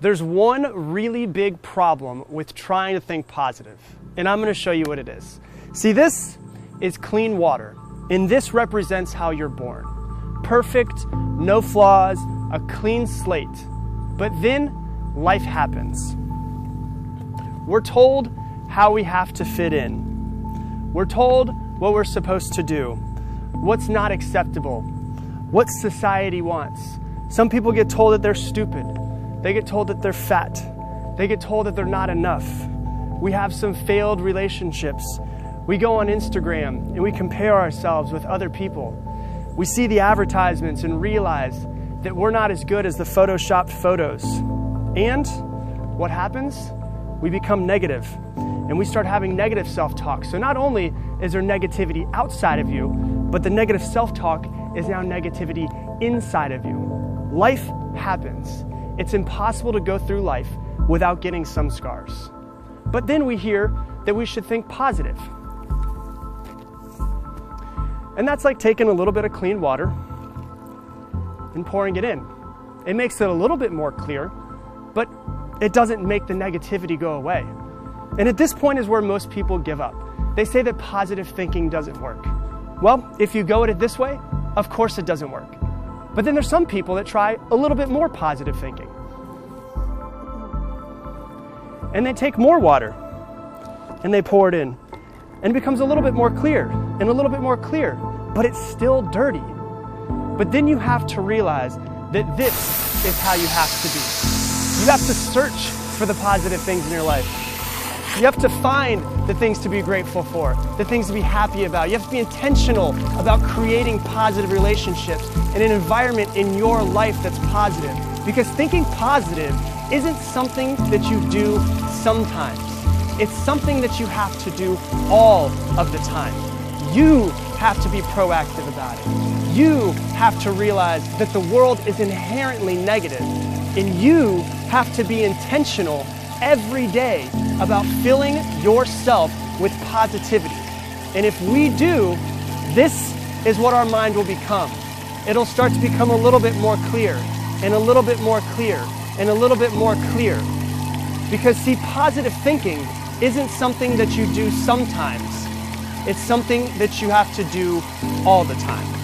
There's one really big problem with trying to think positive, and I'm going to show you what it is. See, this is clean water, and this represents how you're born. Perfect, no flaws, a clean slate. But then life happens. We're told how we have to fit in. We're told what we're supposed to do, what's not acceptable, what society wants. Some people get told that they're stupid. They get told that they're fat. They get told that they're not enough. We have some failed relationships. We go on Instagram and we compare ourselves with other people. We see the advertisements and realize that we're not as good as the photoshopped photos. And what happens? We become negative and we start having negative self-talk. So not only is there negativity outside of you, but the negative self-talk is now negativity inside of you. Life happens. It's impossible to go through life without getting some scars. But then we hear that we should think positive. And that's like taking a little bit of clean water and pouring it in. It makes it a little bit more clear, but it doesn't make the negativity go away. And at this point is where most people give up. They say that positive thinking doesn't work. Well, if you go at it this way, of course it doesn't work. But then there's some people that try a little bit more positive thinking. And they take more water and they pour it in. And it becomes a little bit more clear and a little bit more clear, but it's still dirty. But then you have to realize that this is how you have to be. You have to search for the positive things in your life. You have to find the things to be grateful for, the things to be happy about. You have to be intentional about creating positive relationships and an environment in your life that's positive. Because thinking positive isn't something that you do sometimes. It's something that you have to do all of the time. You have to be proactive about it. You have to realize that the world is inherently negative, and you have to be intentional every day about filling yourself with positivity. And if we do, this is what our mind will become. It'll start to become a little bit more clear, and a little bit more clear, and a little bit more clear. Because see, positive thinking isn't something that you do sometimes. It's something that you have to do all the time.